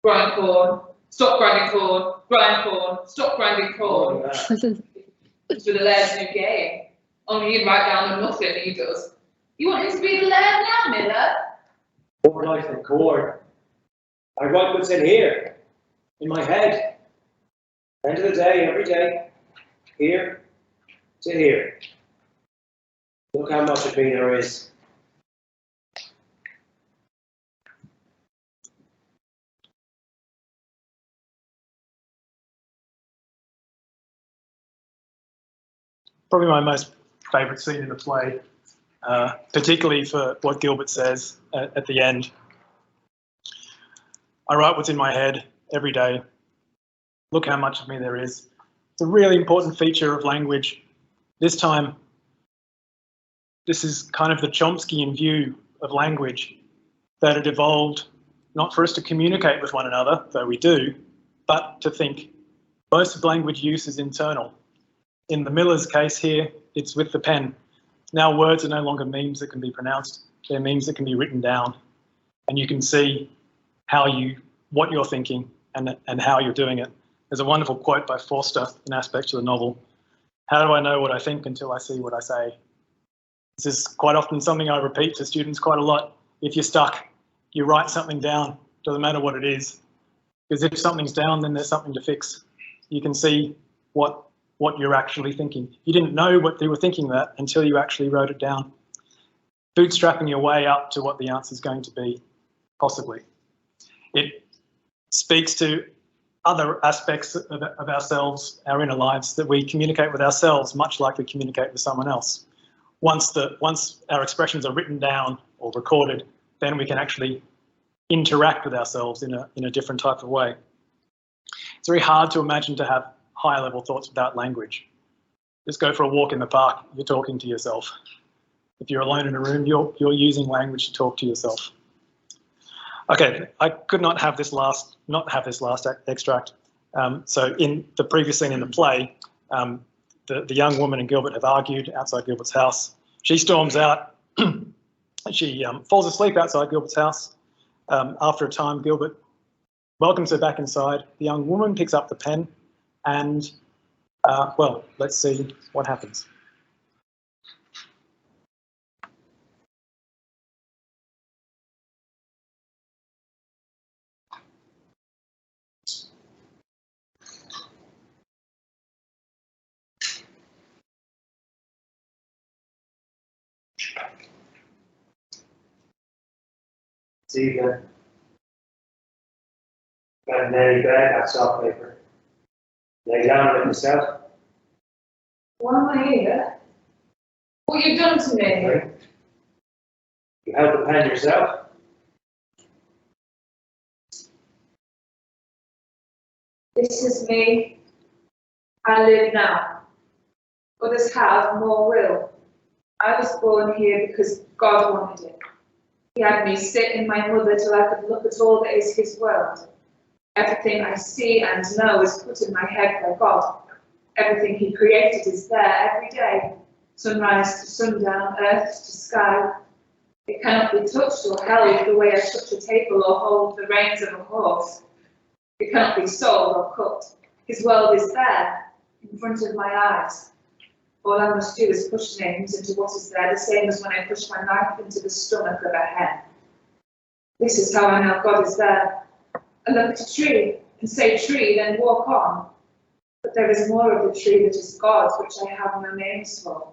Grind corn. Stop grinding corn. Grind corn. Stop grinding corn. More than that. It's for the laird's new game. Only he'd write down the nothing he does. You want him to be the laird now, Miller? More life than corn. I write what's in here, in my head. End of the day, every day, here to here. Look how much of me there is. Probably my most favourite scene in the play, particularly for what Gilbert says at the end. I write what's in my head every day. Look how much of me there is. It's a really important feature of language. This time, this is kind of the Chomskyan view of language, that it evolved not for us to communicate with one another, though we do, but to think. Most of language use is internal. In the Miller's case here, it's with the pen. Now words are no longer memes that can be pronounced, they're memes that can be written down. And you can see what you're thinking and how you're doing it. There's a wonderful quote by Forster in aspects of the novel. How do I know what I think until I see what I say? This is quite often something I repeat to students quite a lot. If you're stuck, you write something down, doesn't matter what it is. Because if something's down, then there's something to fix. You can see what you're actually thinking. You didn't know what you were thinking that until you actually wrote it down. Bootstrapping your way up to what the answer is going to be, possibly. It speaks to other aspects of ourselves, our inner lives, that we communicate with ourselves much like we communicate with someone else. Once our expressions are written down or recorded, then we can actually interact with ourselves in a different type of way. It's very hard to imagine to have higher level thoughts without language. Just go for a walk in the park, you're talking to yourself. If you're alone in a room, you're using language to talk to yourself. Okay, I could not have this last extract. So in the previous scene in the play, the young woman and Gilbert have argued outside Gilbert's house. She storms out. She falls asleep outside Gilbert's house. After a time, Gilbert welcomes her back inside. The young woman picks up the pen and, well, let's see what happens. See the got a nanny bag, got soft paper. Lay down on it yourself. Why am I here? What you've done to me? Right? You held the pen yourself. This is me. I live now. Others have, more will. I was born here because God wanted it. He had me sit in my mother till I could look at all that is his world. Everything I see and know is put in my head by God. Everything he created is there every day. Sunrise to sundown, earth to sky. It cannot be touched or held the way I touch a table or hold the reins of a horse. It cannot be sold or cooked. His world is there, in front of my eyes. All I must do is push names into what is there, the same as when I push my knife into the stomach of a hen. This is how I know God is there. I look at a tree and say tree, then walk on. But there is more of the tree that is God, which I have no names for.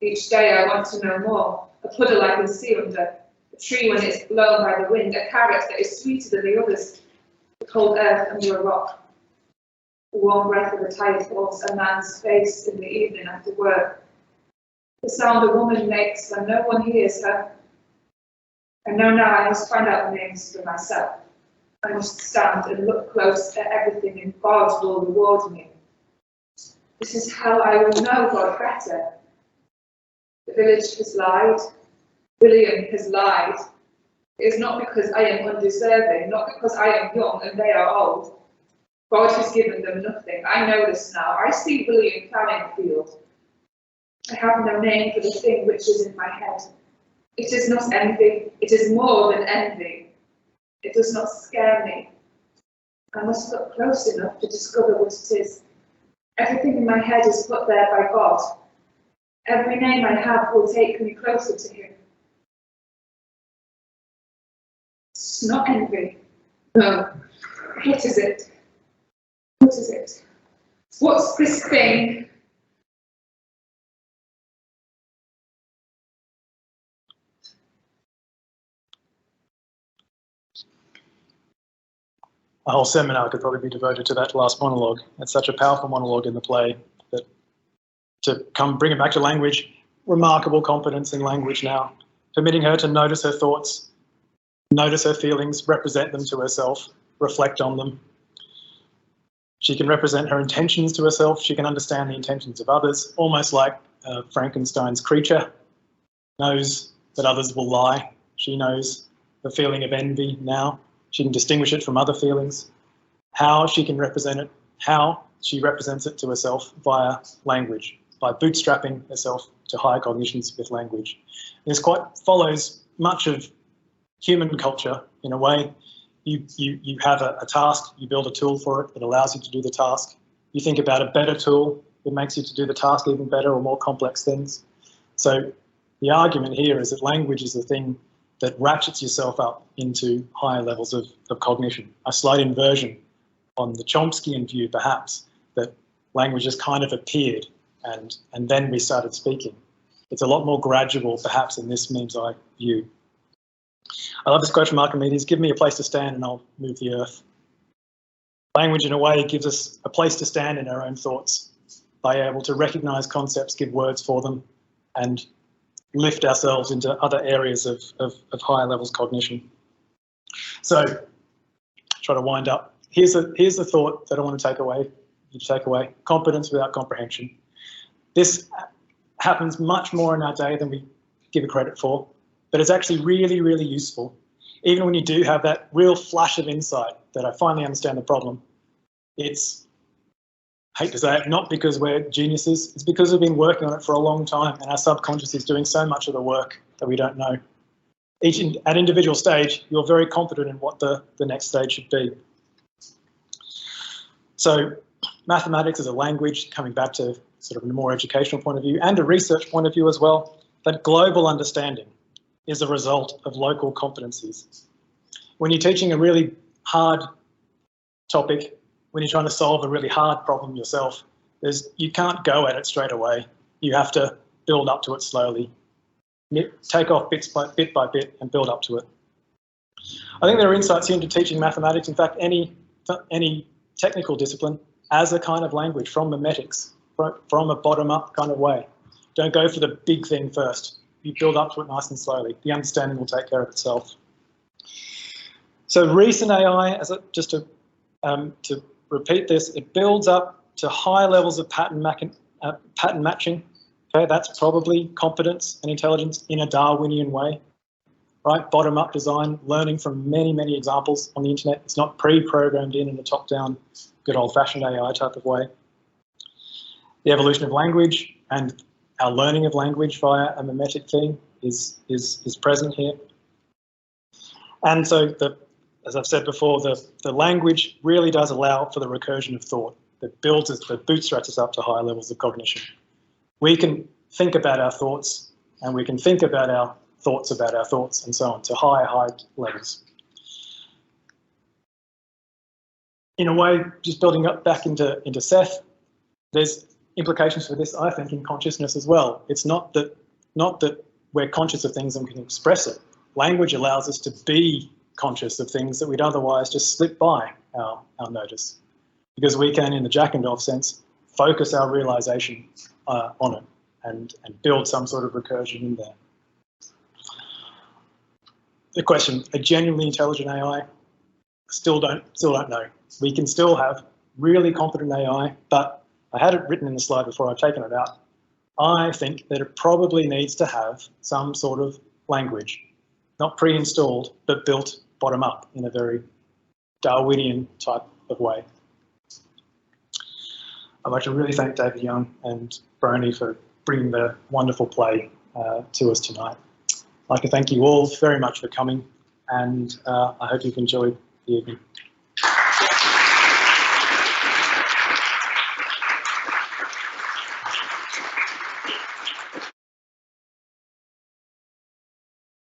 Each day I want to know more. A puddle I can see under, a tree when it's blown by the wind, a carrot that is sweeter than the others, the cold earth under a rock. The warm breath of a tired horse, a man's face in the evening after work. The sound a woman makes when no one hears her, I know now I must find out the names for myself. I must stand and look close at everything, and God will reward me. This is how I will know God better. The village has lied. William has lied. It is not because I am undeserving, not because I am young and they are old. God has given them nothing. I know this now. I see William ploughing the field. I have no name for the thing which is in my head. It is not envy. It is more than envy. It does not scare me. I must look close enough to discover what it is. Everything in my head is put there by God. Every name I have will take me closer to him. It's not envy. No. What is it? What is it? What's this thing? A whole seminar could probably be devoted to that last monologue. It's such a powerful monologue in the play that to bring it back to language, remarkable competence in language now, permitting her to notice her thoughts, notice her feelings, represent them to herself, reflect on them. She can represent her intentions to herself. She can understand the intentions of others, almost like Frankenstein's creature knows that others will lie. She knows the feeling of envy now. She can distinguish it from other feelings. How she can represent it, how she represents it to herself via language, by bootstrapping herself to higher cognitions with language. This quite follows much of human culture in a way. You have a task, you build a tool for it that allows you to do the task. You think about a better tool that makes you to do the task even better or more complex things. So the argument here is that language is the thing that ratchets yourself up into higher levels of cognition. A slight inversion on the Chomskyan view, perhaps, that language just kind of appeared and then we started speaking. It's a lot more gradual, perhaps, in this meme's eye view. I love this quote from Archimedes: "Give me a place to stand and I'll move the earth." Language, in a way, gives us a place to stand in our own thoughts by able to recognise concepts, give words for them, and lift ourselves into other areas of higher levels cognition. So, try to wind up. Here's the thought that I want to take away. You take away: competence without comprehension. This happens much more in our day than we give it credit for, but it's actually really, really useful. Even when you do have that real flash of insight that I finally understand the problem, it's, I hate to say it, not because we're geniuses, it's because we've been working on it for a long time and our subconscious is doing so much of the work that we don't know. At individual stage, you're very confident in what the next stage should be. So mathematics is a language, coming back to sort of a more educational point of view and a research point of view as well, that global understanding is a result of local competencies. When you're teaching a really hard topic, when you're trying to solve a really hard problem yourself, you can't go at it straight away. You have to build up to it slowly. Take off bit by bit and build up to it. I think there are insights into teaching mathematics, in fact, any technical discipline, as a kind of language from memetics, from a bottom-up kind of way. Don't go for the big thing first. You build up to it nice and slowly. The understanding will take care of itself. So recent AI, just to repeat this, it builds up to high levels of pattern matching. Okay, that's probably competence and intelligence in a Darwinian way, right? Bottom-up design, learning from many, many examples on the internet. It's not pre-programmed in a top-down, good old-fashioned AI type of way. The evolution of language and our learning of language via a memetic thing is present here. And so, as I've said before, the language really does allow for the recursion of thought that bootstraps us up to higher levels of cognition. We can think about our thoughts, and we can think about our thoughts, and so on, to high levels. In a way, just building up back into Seth, there's implications for this, I think, in consciousness as well. It's not that we're conscious of things and we can express it. Language allows us to be conscious of things that we'd otherwise just slip by our notice, because we can, in the Jack and Dove sense, focus our realization on it and build some sort of recursion in there. the question, a genuinely intelligent AI, still don't know. We can still have really competent AI, but I had it written in the slide before I've taken it out. I think that it probably needs to have some sort of language, not pre-installed, but built bottom up in a very Darwinian type of way. I'd like to really thank David Young and Bryony for bringing the wonderful play to us tonight. I'd like to thank you all very much for coming, and I hope you've enjoyed the evening.